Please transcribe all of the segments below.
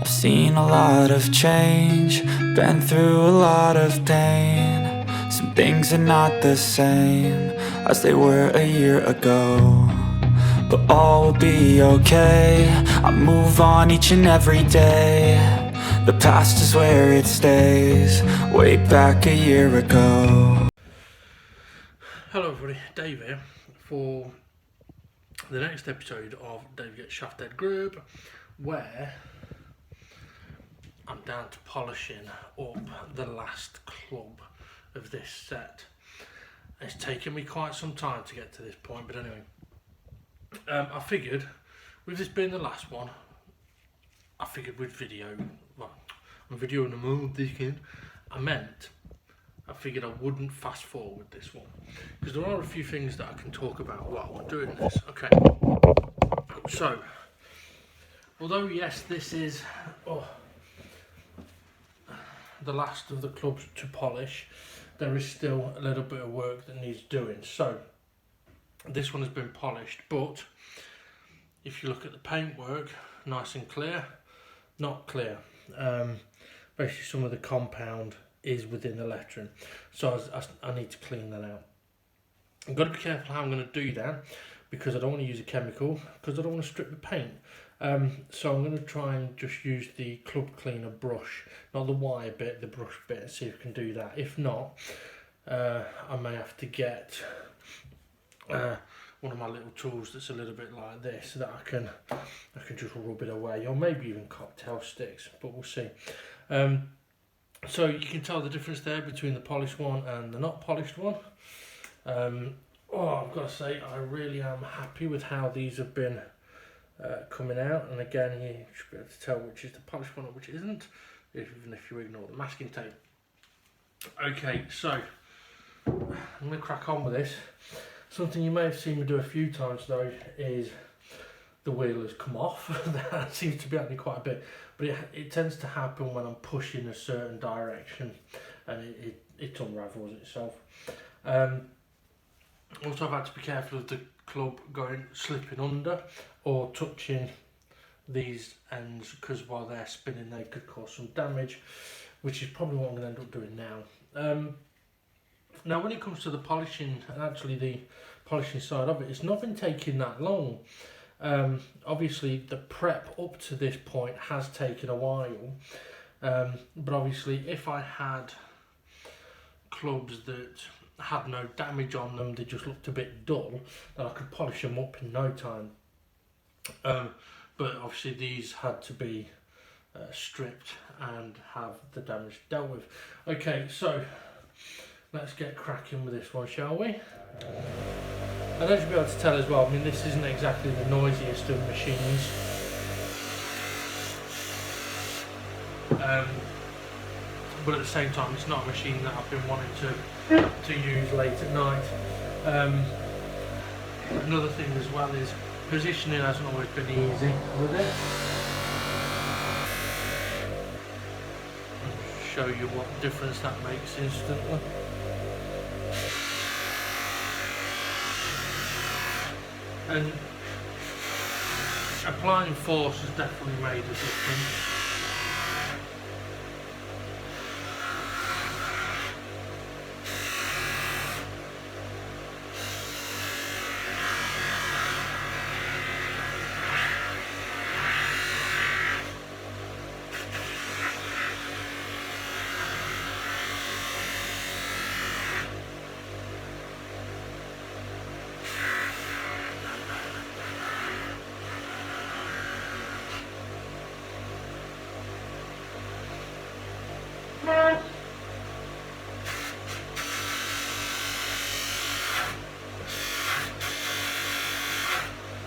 I've seen a lot of change, been through a lot of pain. Some things are not the same as they were a year ago, but all will be okay. I move on each and every day. The past is where it stays, way back a year ago. Hello everybody, Dave here for the next episode of Dave Gets Shaftheadgrip, where I'm down to polishing up the last club of this set. It's taken me quite some time to get to this point, but anyway, I figured with this being the last one, I figured we'd I'm videoing them all this weekend. I figured I wouldn't fast forward this one because there are a few things that I can talk about while I'm doing this. Okay, so although yes, this is the last of the clubs to polish, there is still a little bit of work that needs doing. So this one has been polished, but if you look at the paintwork, nice and clear, not clear. Basically some of the compound is within the lettering, so I need to clean that out. I've got to be careful how I'm going to do that because I don't want to use a chemical, because I don't want to strip the paint. So I'm going to try and just use the club cleaner brush, not the wire bit, the brush bit, and see if I can do that. If not, I may have to get one of my little tools that's a little bit like this, so that I can just rub it away, or maybe even cocktail sticks, but we'll see. So you can tell the difference there between the polished one and the not polished one. I've got to say, I really am happy with how these have been coming out. And again, you should be able to tell which is the polished one and which isn't, even if you ignore the masking tape. Okay, so I'm going to crack on with this. Something you may have seen me do a few times though is the wheel has come off. That seems to be happening quite a bit, but it tends to happen when I'm pushing a certain direction and it unravels itself. Also, I've had to be careful of the club slipping under or touching these ends, because while they're spinning they could cause some damage, which is probably what I'm going to end up doing now. Now when it comes to the polishing, and actually the polishing side of it, it's not been taking that long. Obviously the prep up to this point has taken a while, but obviously if I had clubs that had no damage on them, they just looked a bit dull, then I could polish them up in no time. But obviously these had to be stripped and have the damage dealt with. Okay, so let's get cracking with this one, shall we? And as you'll be able to tell as well, I mean, this isn't exactly the noisiest of machines. But at the same time, it's not a machine that I've been wanting to use late at night. Another thing as well is positioning hasn't always been easy with it. I'll show you what difference that makes instantly. And applying force has definitely made a difference.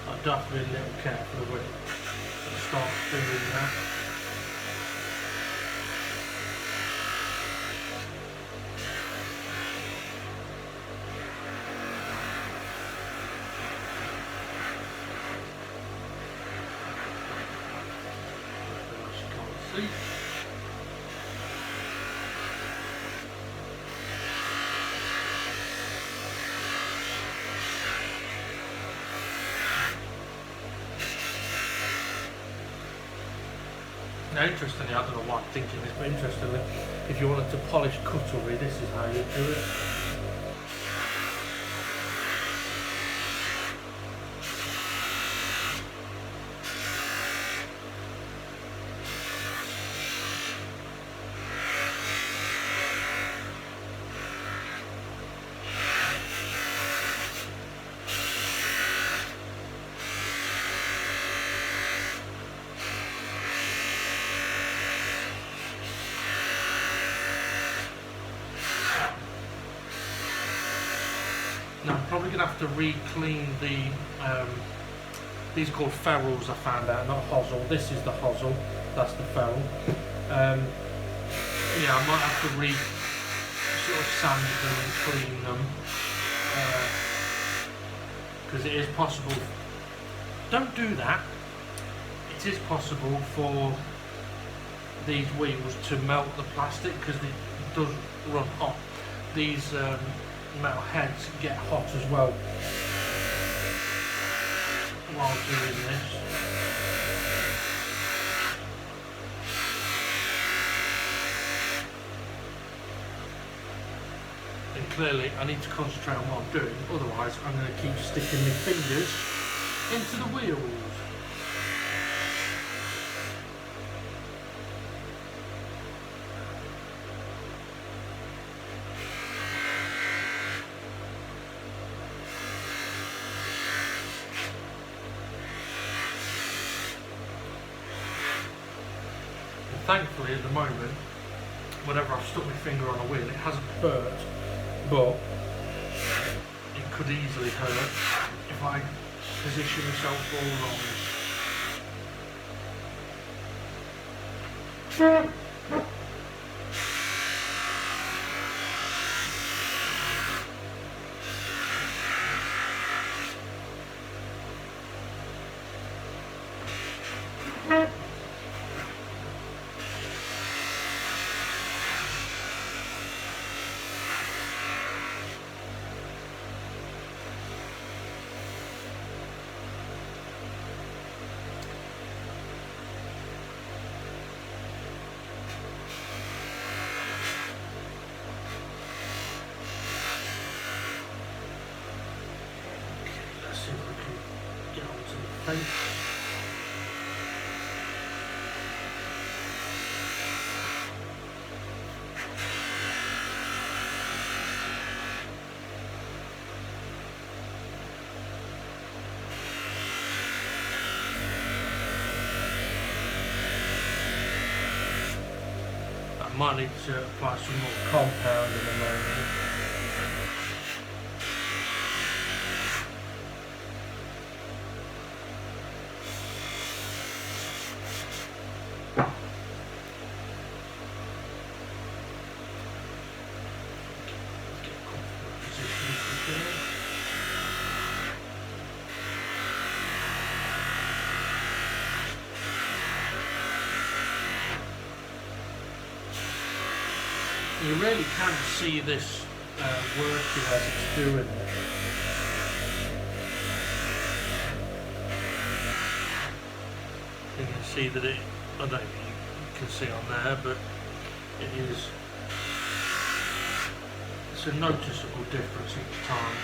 I do have to be a little careful when it starts doing that. As you can't see. Now interestingly, I don't know why I'm thinking this, but interestingly, if you wanted to polish cutlery, this is how you do it. Now I'm probably going to have to re-clean the, these are called ferrules I found out, not hosel. This is the hosel, that's the ferrule. Yeah, I might have to sort of sand them and clean them, because it is possible, don't do that, it is possible for these wheels to melt the plastic because it does run hot. These metal heads get hot as well while doing this. And clearly I need to concentrate on what I'm doing, otherwise I'm going to keep sticking my fingers into the wheels. Thankfully at the moment, whenever I've stuck my finger on a wheel, it hasn't hurt, but it could easily hurt if I position myself all wrong. I might need to apply some more compound in a moment. You really can see this working as it's doing it. You can see that it, I don't know if you can see on there, but it is, it's a noticeable difference each time.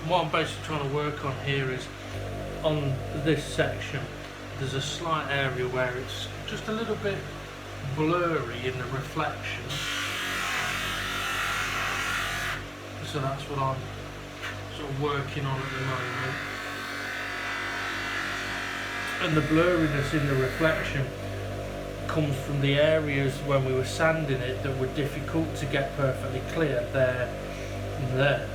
What I'm basically trying to work on here is on this section there's a slight area where it's just a little bit blurry in the reflection, so that's what I'm sort of working on at the moment. And the blurriness in the reflection comes from the areas when we were sanding it that were difficult to get perfectly clear, there and there.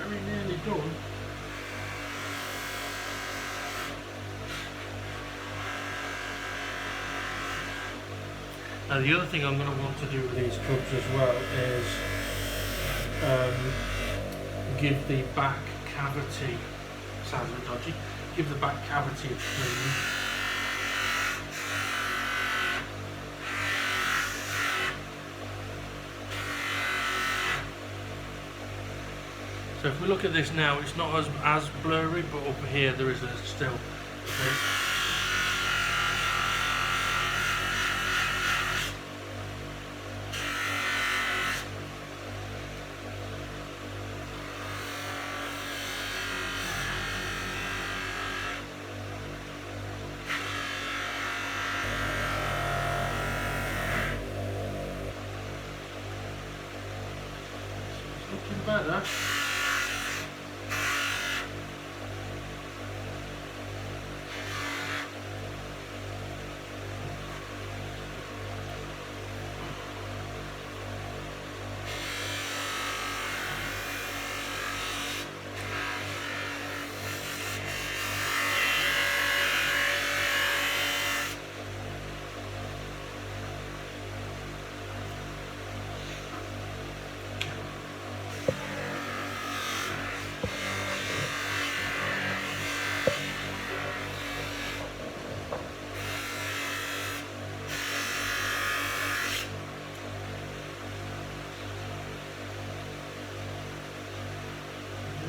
very nearly done. Now the other thing I'm going to want to do with these clubs as well is give the back cavity, sounds a bit dodgy, give the back cavity a clean. So if we look at this now, it's not as blurry, but up here there is still. It's looking better.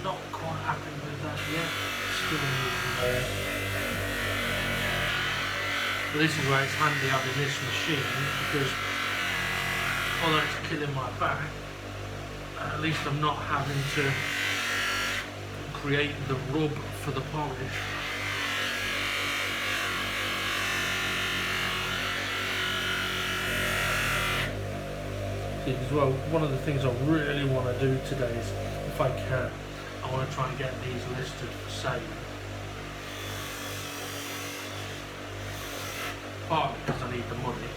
Not quite happy with that yet, still moving there. But this is where it's handy having this machine, because although it's killing my back, at least I'm not having to create the rub for the polish. As well, one of the things I really want to do today is, if I can, I want to try and get these listed for sale. Partly because I need the money,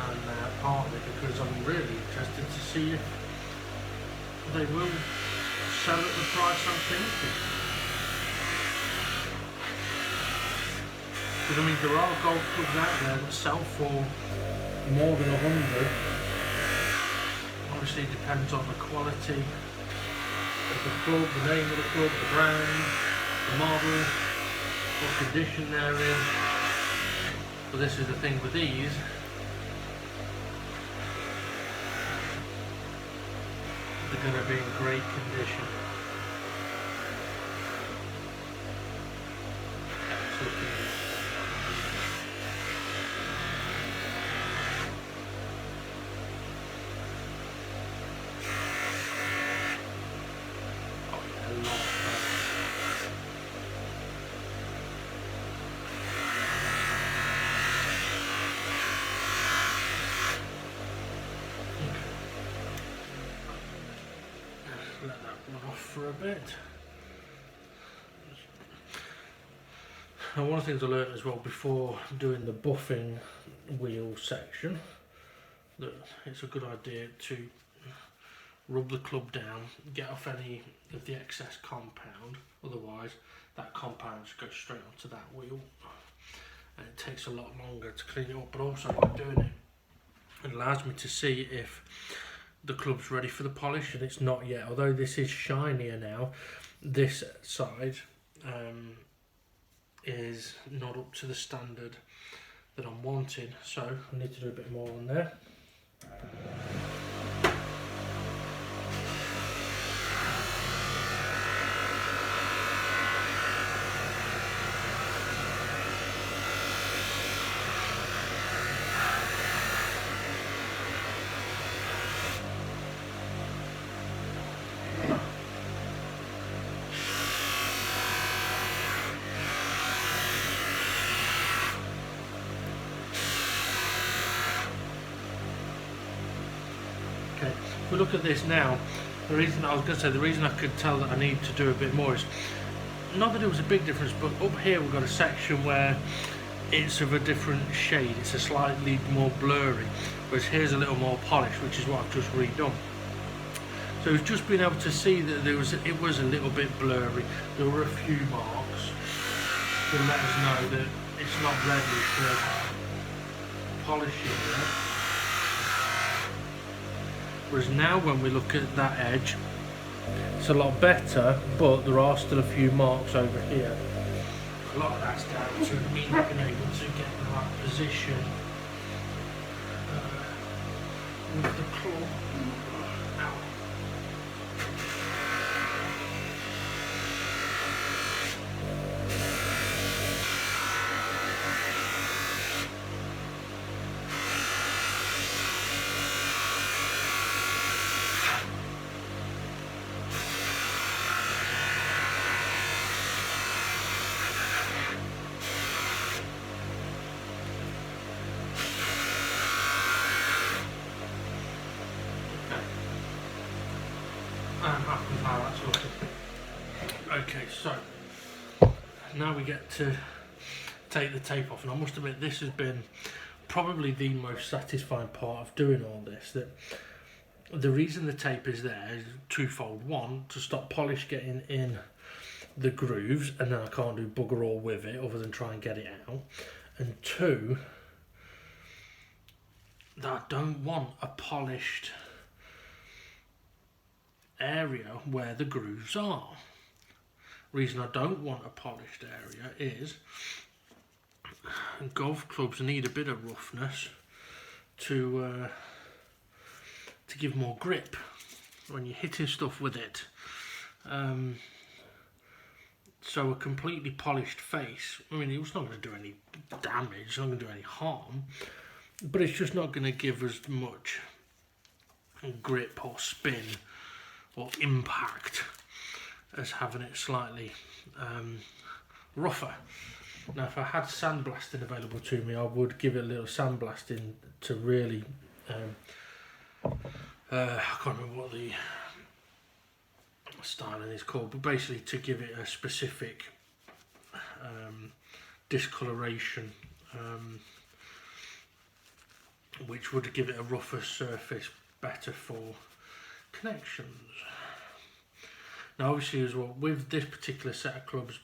and partly because I'm really interested to see if they will sell at the price I'm thinking. Because I mean, there are golf clubs out there that sell for more than 100. Obviously, it depends on the quality of the club, the name of the club, the brand, the model, what condition they're in. But this is the thing with these. They're going to be in great condition. It's looking let that run off for a bit. Now, one of the things I learned as well before doing the buffing wheel section, that it's a good idea to rub the club down, get off any of the excess compound, otherwise that compound just goes straight onto that wheel and it takes a lot longer to clean it up. But also by doing it, it allows me to see if the club's ready for the polish, and it's not yet. Although this is shinier now, this side is not up to the standard that I'm wanting, so I need to do a bit more on there. If we look at this now, the reason I could tell that I need to do a bit more is, not that it was a big difference, but up here we've got a section where it's of a different shade, it's a slightly more blurry, whereas here's a little more polished, which is what I've just redone. So it's just being able to see that it was a little bit blurry. There were a few marks to let us know that it's not ready for polishing yet. Whereas now when we look at that edge, it's a lot better, but there are still a few marks over here. A lot of that's down to me not being able to get the right position with the claw. Ow. I'm happy with how that's looking. Okay, so now we get to take the tape off, and I must admit this has been probably the most satisfying part of doing all this. That the reason the tape is there is twofold. One, to stop polish getting in the grooves, and then I can't do bugger all with it other than try and get it out. And two, that I don't want a polished area where the grooves are. Reason I don't want a polished area is golf clubs need a bit of roughness to give more grip when you're hitting stuff with it. So a completely polished face, I mean, it's not going to do any damage, it's not going to do any harm, but it's just not going to give us much grip or spin or impact as having it slightly rougher. Now if I had sandblasting available to me, I would give it a little sandblasting to really I can't remember what the styling is called, but basically to give it a specific discoloration, which would give it a rougher surface, better for connections. Now obviously as well, with this particular set of clubs,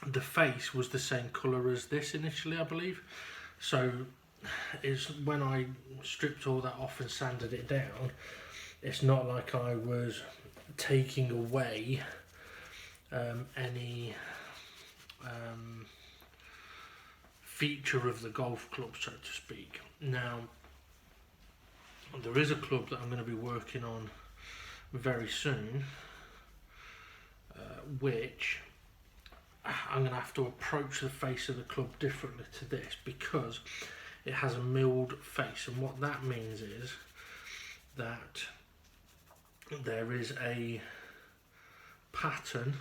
the face was the same colour as this initially, I believe. So it's when I stripped all that off and sanded it down, it's not like I was taking away any feature of the golf club, so to speak. Now there is a club that I'm going to be working on very soon, which I'm going to have to approach the face of the club differently to this, because it has a milled face, and what that means is that there is a pattern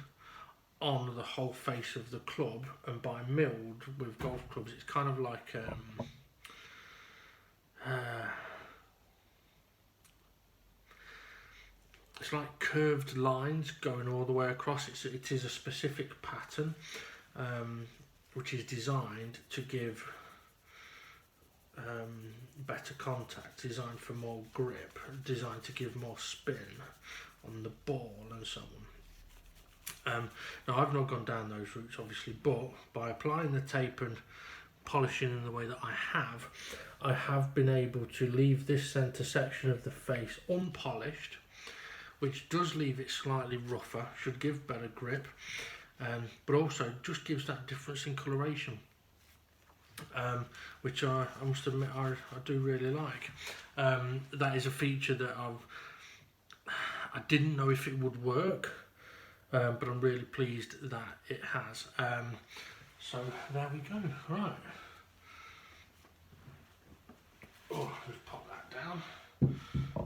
on the whole face of the club, and by milled with golf clubs it's kind of like it's like curved lines going all the way across. It is a specific pattern which is designed to give better contact, designed for more grip, designed to give more spin on the ball and so on. Now I've not gone down those routes obviously, but by applying the tape and polishing in the way that I have been able to leave this centre section of the face unpolished, which does leave it slightly rougher, should give better grip, but also just gives that difference in coloration, which I must admit I do really like. That is a feature that I didn't know if it would work, but I'm really pleased that it has. So there we go. Right. Oh, let's pop that down.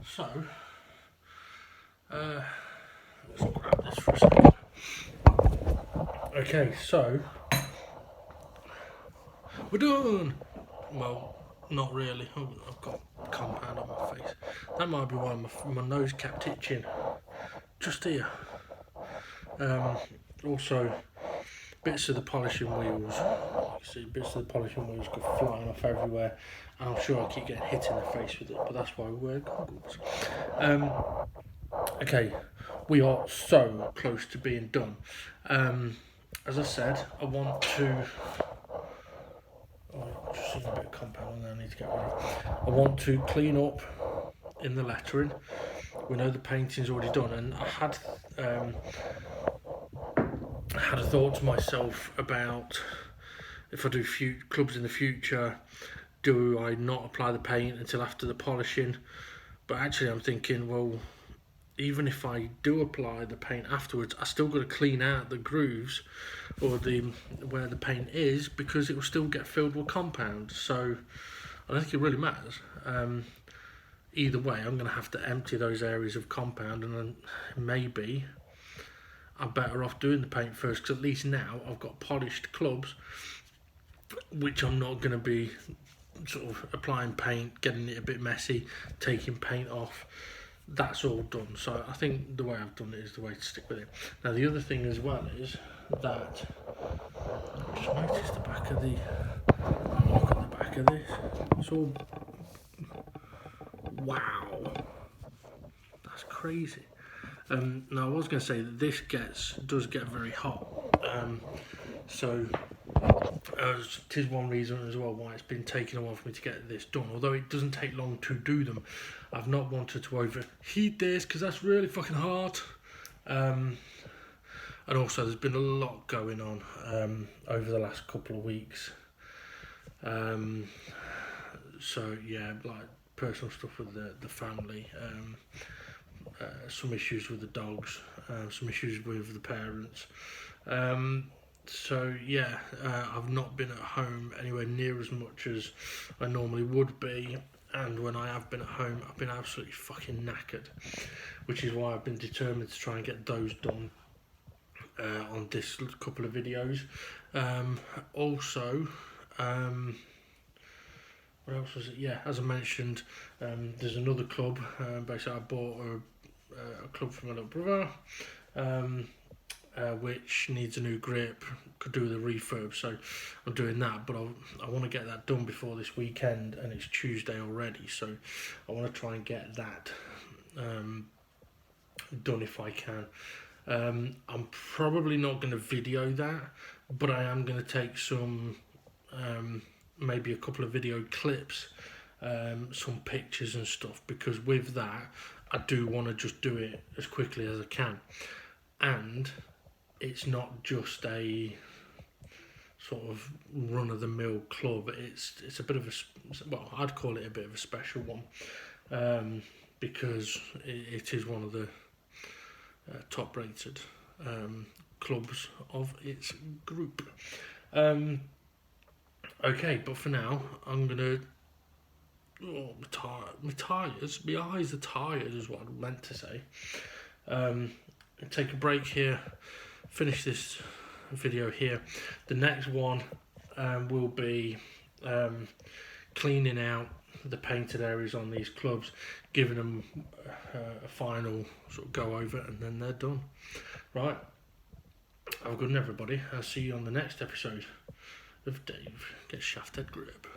So let's grab this for a second. Okay, so we're done. Well, not really. I've got compound on my face. That might be why my nose kept itching just here. Also, bits of the polishing wheels. You see, bits of the polishing wheels go flying off everywhere, and I'm sure I keep getting hit in the face with it. But that's why we wear goggles. Okay, we are so close to being done. As I said, I want to... Oh, just seeing a bit of compound on there I need to get rid of. I want to clean up in the lettering. We know the painting's already done, and I had a thought to myself about if I do clubs in the future, do I not apply the paint until after the polishing? But actually I'm thinking, well, even if I do apply the paint afterwards, I still got to clean out the grooves or where the paint is, because it will still get filled with compound. So I don't think it really matters. Either way, I'm going to have to empty those areas of compound, and then maybe I'm better off doing the paint first, because at least now I've got polished clubs, which I'm not going to be sort of applying paint, getting it a bit messy, taking paint off. That's all done. So I think the way I've done it is the way to stick with it. Now the other thing as well is that I've just noticed the back of look at the back of this. It's all, wow, that's crazy. Now I was going to say that this does get very hot. So it is one reason as well why it's been taking a while for me to get this done. Although it doesn't take long to do them, I've not wanted to overheat this because that's really fucking hard. And also there's been a lot going on over the last couple of weeks. So yeah, like personal stuff with the family, some issues with the dogs, some issues with the parents. So yeah, I've not been at home anywhere near as much as I normally would be, and when I have been at home, I've been absolutely fucking knackered, which is why I've been determined to try and get those done on this couple of videos. Also, what else was it? Yeah, as I mentioned, there's another club. Basically, I bought a club from my little brother, which needs a new grip, could do with a refurb, so I'm doing that, but I want to get that done before this weekend, and it's Tuesday already, so I want to try and get that done if I can. I'm probably not going to video that, but I am going to take some, maybe a couple of video clips, some pictures and stuff, because with that I do want to just do it as quickly as I can. And it's not just a sort of run-of-the-mill club. It's a bit of well, I'd call it a bit of a special one, because it is one of the top-rated clubs of its group. Okay, but for now, I'm gonna. Oh, my tires. My eyes are tired, is what I meant to say. Take a break here, finish this video here. The next one will be cleaning out the painted areas on these clubs, giving them a final sort of go over, and then they're done. Right, have a good one everybody. I'll see you on the next episode of Dave Gets Shaftheadgrip.